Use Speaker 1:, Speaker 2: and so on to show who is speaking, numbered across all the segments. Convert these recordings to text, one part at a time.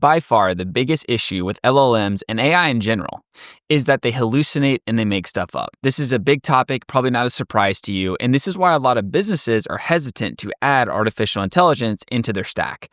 Speaker 1: by far the biggest issue with LLMs and AI in general is that they hallucinate and they make stuff up. This is a big topic, probably not a surprise to you, and this is why a lot of businesses are hesitant to add artificial intelligence into their stack.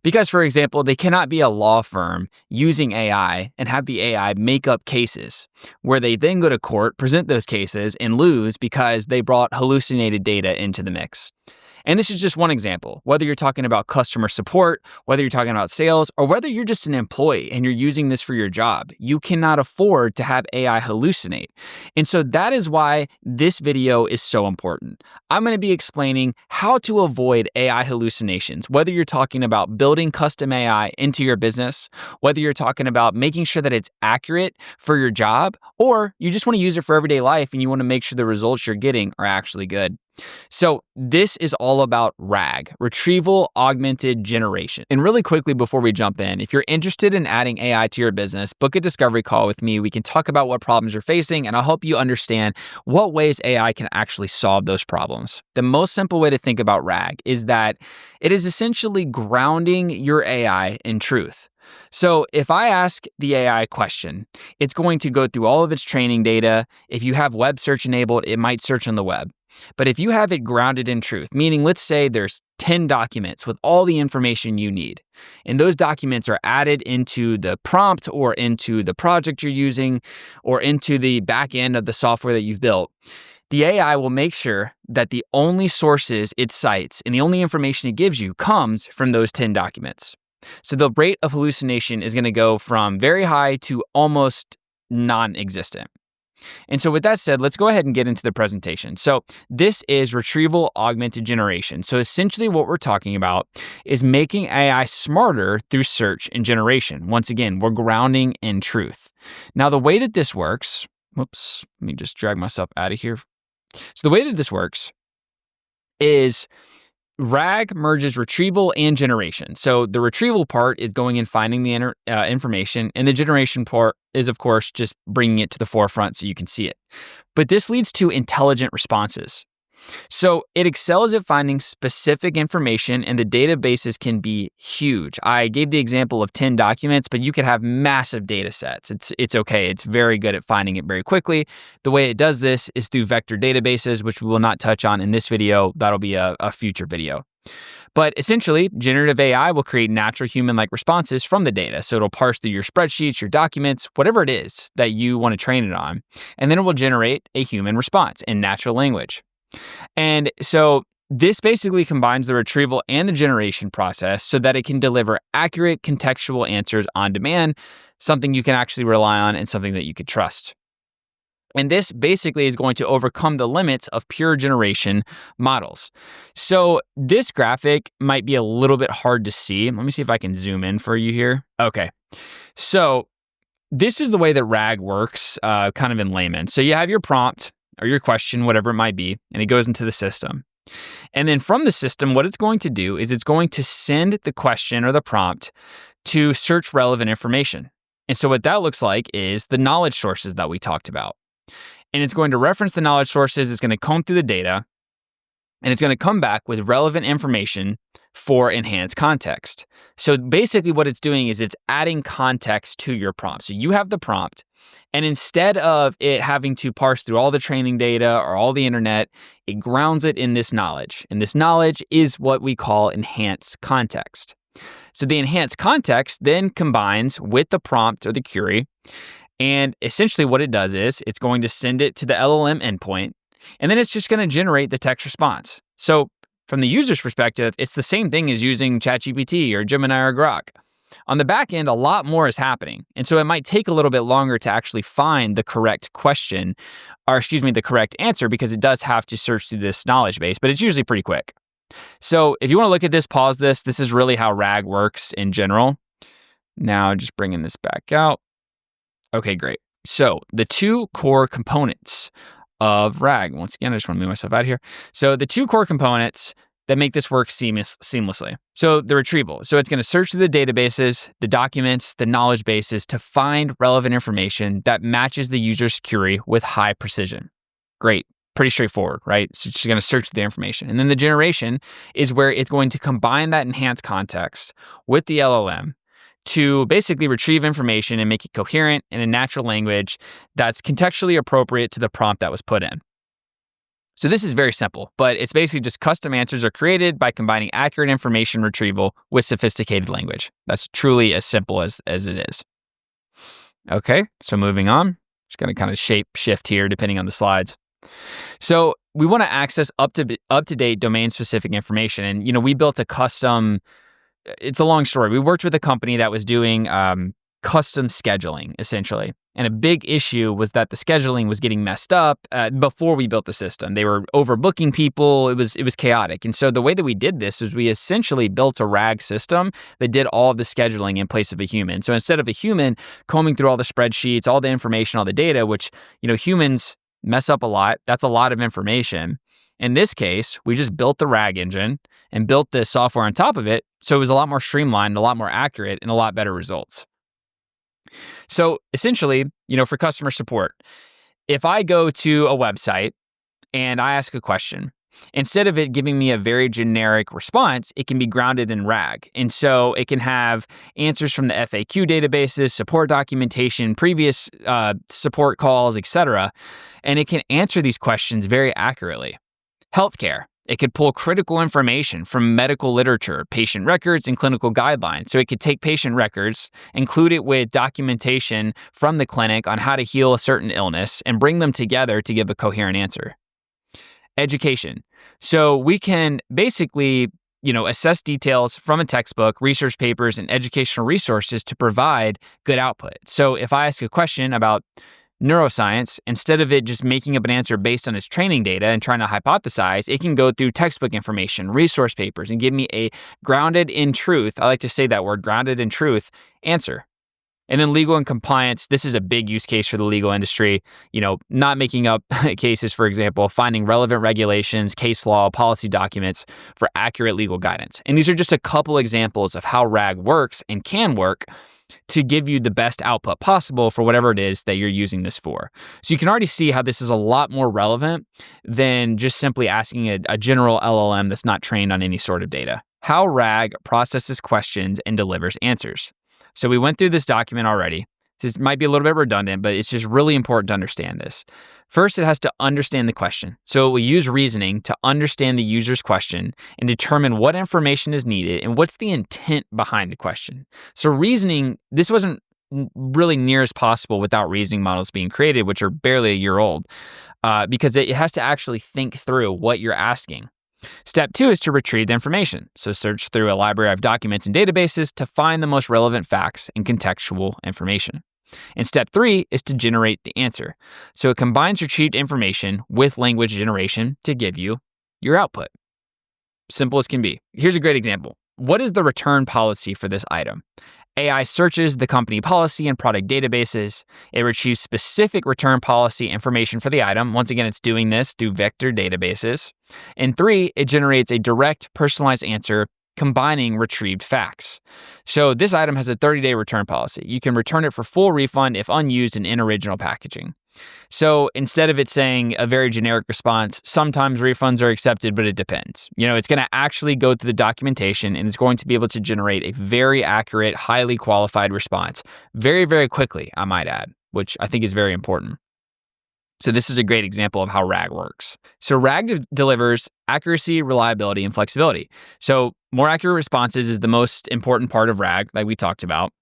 Speaker 1: Because, for example, they cannot be a law firm using AI and have the AI make up cases where they then go to court, present those cases, and lose because they brought hallucinated data into the mix. And this is just one example. Whether you're talking about customer support, whether you're talking about sales, or whether you're just an employee and you're using this for your job, you cannot afford to have AI hallucinate. And so that is why this video is so important. I'm going to be explaining how to avoid AI hallucinations, whether you're talking about building custom AI into your business, whether you're talking about making sure that it's accurate for your job, or you just want to use it for everyday life and you want to make sure the results you're getting are actually good. So this is all about RAG, Retrieval Augmented Generation. And really quickly before we jump in, if you're interested in adding AI to your business, book a discovery call with me. We can talk about what problems you're facing, and I'll help you understand what ways AI can actually solve those problems. The most simple way to think about RAG is that it is essentially grounding your AI in truth. So if I ask the AI a question, it's going to go through all of its training data. If you have web search enabled, it might search on the web. But if you have it grounded in truth, meaning let's say there's 10 documents with all the information you need, and those documents are added into the prompt or into the project you're using or into the back end of the software that you've built, the AI will make sure that the only sources it cites and the only information it gives you comes from those 10 documents. So the rate of hallucination is going to go from very high to almost non-existent. And so with that said, let's go ahead and get into the presentation. So this is Retrieval Augmented Generation. So essentially what we're talking about is making AI smarter through search and generation. Once again, we're grounding in truth. Now the way that this works, whoops, let me just drag myself out of here. So the way that this works is RAG merges retrieval and generation. So the retrieval part is going and finding the information, and the generation part is, of course, just bringing it to the forefront so you can see it. But this leads to intelligent responses. So it excels at finding specific information, and the databases can be huge. I gave the example of 10 documents, but you could have massive data sets. It's okay. It's very good at finding it very quickly. The way it does this is through vector databases, which we will not touch on in this video. That'll be a future video. But essentially, generative AI will create natural human-like responses from the data. So it'll parse through your spreadsheets, your documents, whatever it is that you want to train it on, and then it will generate a human response in natural language. And so this basically combines the retrieval and the generation process so that it can deliver accurate contextual answers on demand, something you can actually rely on and something that you could trust. And this basically is going to overcome the limits of pure generation models. So this graphic might be a little bit hard to see. Let me see if I can zoom in for you here. Okay. So this is the way that RAG works, kind of in layman. So you have your prompt or your question, whatever it might be, and it goes into the system. And then from the system, what it's going to do is it's going to send the question or the prompt to search relevant information. And so what that looks like is the knowledge sources that we talked about. And it's going to reference the knowledge sources, it's going to comb through the data, and it's going to come back with relevant information for enhanced context. So basically what it's doing is it's adding context to your prompt. So you have the prompt, and instead of it having to parse through all the training data or all the internet, it grounds it in this knowledge. And this knowledge is what we call enhanced context. So the enhanced context then combines with the prompt or the query. And essentially what it does is it's going to send it to the LLM endpoint, and then it's just going to generate the text response. So from the user's perspective, it's the same thing as using ChatGPT or Gemini or Grok. On the back end, a lot more is happening. And so it might take a little bit longer to actually find the correct question, or the correct answer, because it does have to search through this knowledge base, but it's usually pretty quick. So if you want to look at this, pause this. This is really how RAG works in general. Now just bringing this back out. Okay, great. So the two core components of RAG, once again, I just want to move myself out of here. So the two core components that make this work seamlessly. So the retrieval. So it's going to search through the databases, the documents, the knowledge bases to find relevant information that matches the user's query with high precision. Great. Pretty straightforward, right? So it's just going to search the information. And then the generation is where it's going to combine that enhanced context with the LLM to basically retrieve information and make it coherent in a natural language that's contextually appropriate to the prompt that was put in. So this is very simple, but it's basically just custom answers are created by combining accurate information retrieval with sophisticated language. That's truly as simple as it is. Okay, so moving on. Just going to kind of shift here depending on the slides. So we want to access up-to-date domain-specific information. And, we built a custom, it's a long story. We worked with a company that was doing custom scheduling, essentially. And a big issue was that the scheduling was getting messed up before we built the system. They were overbooking people. It was chaotic. And so the way that we did this is we essentially built a RAG system that did all of the scheduling in place of a human. So instead of a human combing through all the spreadsheets, all the information, all the data, which, humans mess up a lot. That's a lot of information. In this case, we just built the RAG engine and built the software on top of it. So it was a lot more streamlined, a lot more accurate, and a lot better results. So essentially, for customer support, if I go to a website and I ask a question, instead of it giving me a very generic response, it can be grounded in RAG. And so it can have answers from the FAQ databases, support documentation, previous support calls, etc. And it can answer these questions very accurately. Healthcare. It could pull critical information from medical literature, patient records, and clinical guidelines. So it could take patient records, include it with documentation from the clinic on how to heal a certain illness, and bring them together to give a coherent answer. Education. So we can basically, assess details from a textbook, research papers, and educational resources to provide good output. So if I ask a question about neuroscience, instead of it just making up an answer based on its training data and trying to hypothesize, it can go through textbook information, resource papers, and give me a grounded in truth, I like to say that word, grounded in truth, answer. And then legal and compliance, this is a big use case for the legal industry, not making up cases, for example, finding relevant regulations, case law, policy documents for accurate legal guidance. And these are just a couple examples of how RAG works and can work to give you the best output possible for whatever it is that you're using this for. So you can already see how this is a lot more relevant than just simply asking a general LLM that's not trained on any sort of data. How RAG processes questions and delivers answers. So we went through this document already. This might be a little bit redundant, but it's just really important to understand this. First, it has to understand the question. So it will use reasoning to understand the user's question and determine what information is needed and what's the intent behind the question. So reasoning, this wasn't really near as possible without reasoning models being created, which are barely a year old, because it has to actually think through what you're asking. Step 2 is to retrieve the information. So search through a library of documents and databases to find the most relevant facts and contextual information. And step 3 is to generate the answer. So it combines retrieved information with language generation to give you your output. Simple as can be. Here's a great example. What is the return policy for this item? AI searches the company policy and product databases. It retrieves specific return policy information for the item. Once again, it's doing this through vector databases. And 3, it generates a direct personalized answer combining retrieved facts. So this item has a 30-day return policy. You can return it for full refund if unused and in original packaging. So instead of it saying a very generic response, sometimes refunds are accepted, but it depends. It's going to actually go through the documentation and it's going to be able to generate a very accurate, highly qualified response very, very quickly, I might add, which I think is very important. So this is a great example of how RAG works. So RAG delivers accuracy, reliability, and flexibility. So more accurate responses is the most important part of RAG, like we talked about.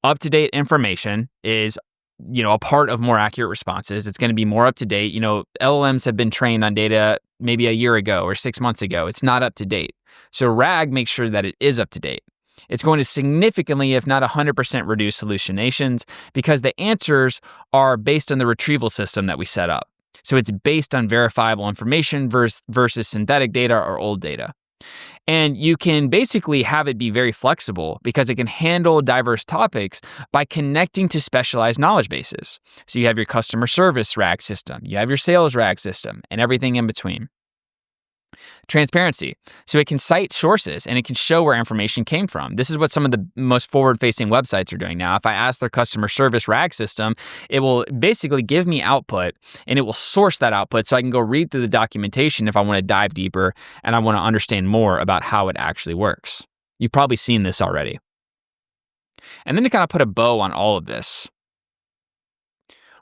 Speaker 1: Up-to-date information is a part of more accurate responses. It's going to be more up to date. LLMs have been trained on data maybe a year ago or 6 months ago. It's not up to date. So RAG makes sure that it is up to date. It's going to significantly, if not 100%, reduce hallucinations because the answers are based on the retrieval system that we set up. So it's based on verifiable information versus synthetic data or old data. And you can basically have it be very flexible because it can handle diverse topics by connecting to specialized knowledge bases. So you have your customer service RAG system, you have your sales RAG system, and everything in between. Transparency. So it can cite sources and it can show where information came from. This is what some of the most forward-facing websites are doing now. If I ask their customer service RAG system, it will basically give me output and it will source that output so I can go read through the documentation if I want to dive deeper and I want to understand more about how it actually works. You've probably seen this already. And then to kind of put a bow on all of this,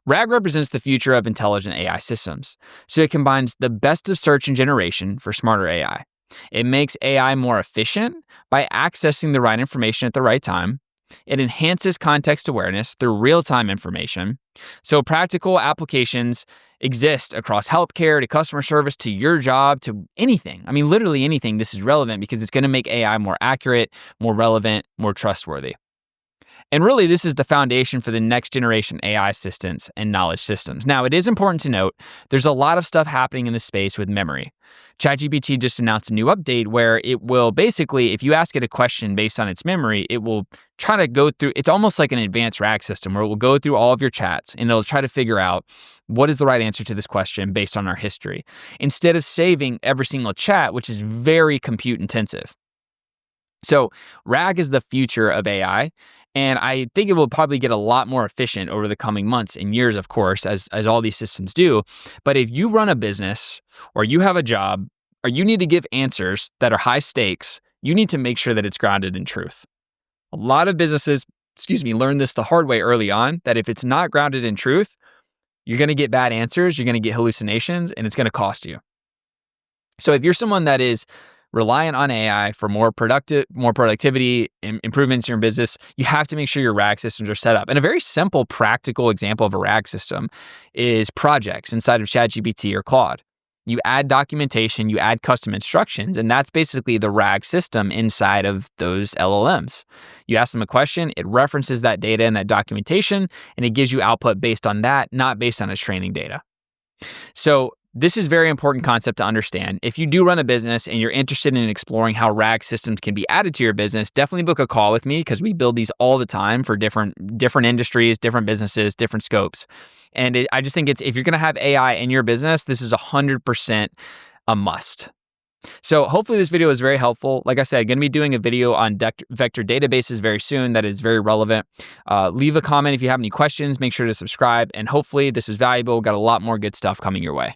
Speaker 1: RAG represents the future of intelligent AI systems. So it combines the best of search and generation for smarter AI. It makes AI more efficient by accessing the right information at the right time. It enhances context awareness through real-time information. So practical applications exist across healthcare to customer service to your job to anything. I mean, literally anything. This is relevant because it's going to make AI more accurate, more relevant, more trustworthy. And really, this is the foundation for the next generation AI assistants and knowledge systems. Now, it is important to note there's a lot of stuff happening in this space with memory. ChatGPT just announced a new update where it will basically, if you ask it a question based on its memory, it will try to go through, it's almost like an advanced RAG system where it will go through all of your chats and it'll try to figure out what is the right answer to this question based on our history, instead of saving every single chat, which is very compute intensive. So RAG is the future of AI. And I think it will probably get a lot more efficient over the coming months and years, of course, as all these systems do. But if you run a business or you have a job or you need to give answers that are high stakes, you need to make sure that it's grounded in truth. A lot of businesses, learn this the hard way early on, that if it's not grounded in truth, you're going to get bad answers, you're going to get hallucinations, and it's going to cost you. So if you're someone that is reliant on AI for more productivity, improvements in your business, you have to make sure your RAG systems are set up. And a very simple, practical example of a RAG system is projects inside of ChatGPT or Claude. You add documentation, you add custom instructions, and that's basically the RAG system inside of those LLMs. You ask them a question, it references that data and that documentation, and it gives you output based on that, not based on its training data. So this is a very important concept to understand. If you do run a business and you're interested in exploring how RAG systems can be added to your business, definitely book a call with me because we build these all the time for different industries, different businesses, different scopes. And I just think if you're going to have AI in your business, this is 100% a must. So hopefully this video is very helpful. Like I said, I'm going to be doing a video on vector databases very soon that is very relevant. Leave a comment if you have any questions. Make sure to subscribe. And hopefully this is valuable. Got a lot more good stuff coming your way.